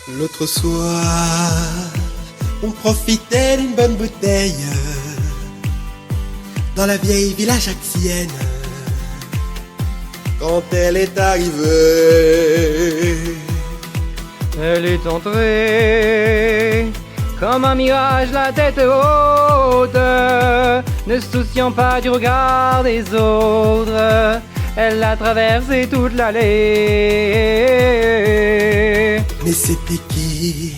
L'autre soir, on profitait d'une bonne bouteille dans la vieille village actienne. Quand elle est arrivée, elle est entrée comme un mirage, la tête haute, ne se souciant pas du regard des autres. Elle a traversé toute l'allée. Mais c'était qui?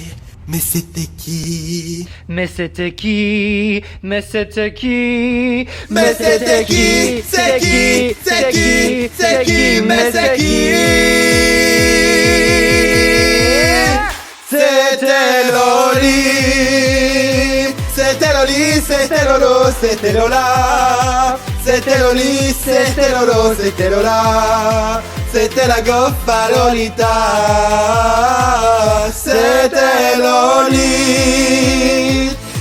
Mais c'était qui? Mais c'était qui? Mais c'était qui? Mais c'était qui? C'est qui? C'est qui? C'est qui? Mais c'est qui? C'était Loli. C'était Loli, c'était Lolo, c'était Lola. C'était Loli, c'était Lolo, c'était Lola. C'était la goffa Lolita. C'était Loli.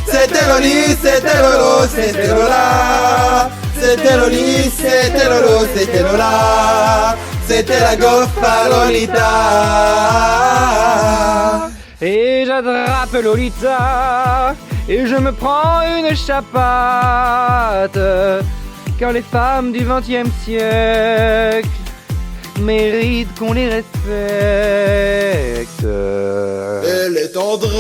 C'était Loli, c'était Lolo, c'était Lola. C'était Loli, c'était Lolo, c'était Lola. C'était la goffa Lolita. Et j'attrape Lolita et je me prends une chapate, car les femmes du XXe siècle méritent qu'on les respecte. Elle est tendrée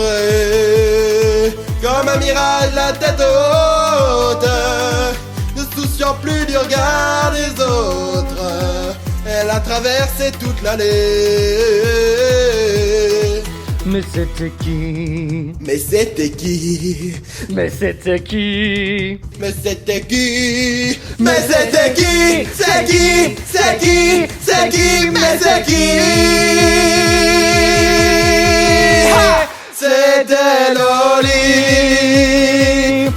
comme un mirage, la tête haute, ne se souciant plus du regard des autres. Elle a traversé toute l'allée. Mais c'était qui? Mais c'était qui? Mais c'était qui? Mais c'était qui? Mais c'était qui? C'est qui? C'est qui? C'est qui? Mais c'est qui? C'était Loli.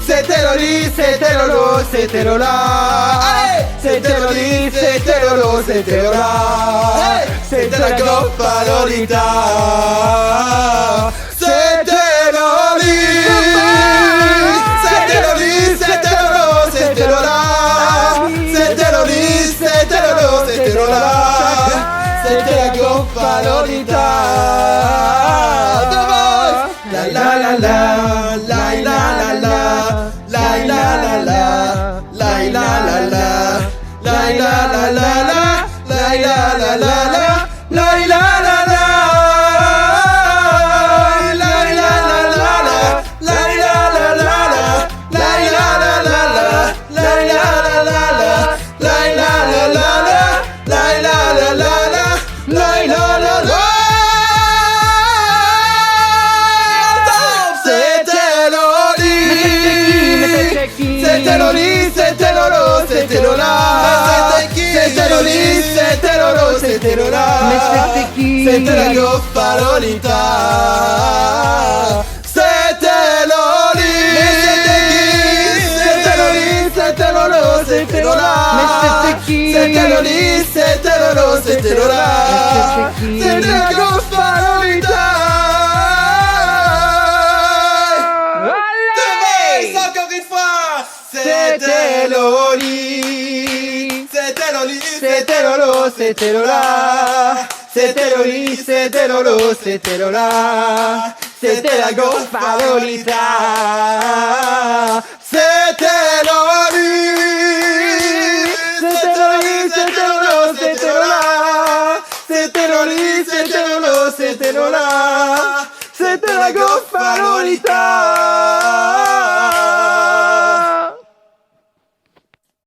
C'était Loli, c'était Lolo, c'était Lola. C'était Loli, c'était Lolo, c'était Lola. C'était la goffa Lolita. C'était Loli. C'était Loli, c'était Lolo, c'était Lola. C'était Loli, c'était Lolo, c'était Lola. C'était la goffa Lolita. La la la la, la la la la, la la la la, la la la la, la la la la, la la la la, la la la la. C'était Loli, c'était Lolo, c'était Lola. C'était Loli, c'était Lolo, c'était Lola. Mais c'était qui? C'était la goffa Lolita. C'était Loli. Mais c'était qui? C'était Loli, c'était Lolo, c'était Lola. Mais c'était qui? C'était Loli, c'était Lolo, c'était Lola. C'était la goffa Lolita. C'était Loli, c'était Loli, c'était Lolo, c'était Lola. C'était Loli, c'était Lolo, c'était Lola. C'était la goffa Lolita. C'était Loli, c'était Loli, c'était Lolo, c'était Lola. C'était Loli, c'était Lolo, c'était Lola. C'était la goffa Lolita.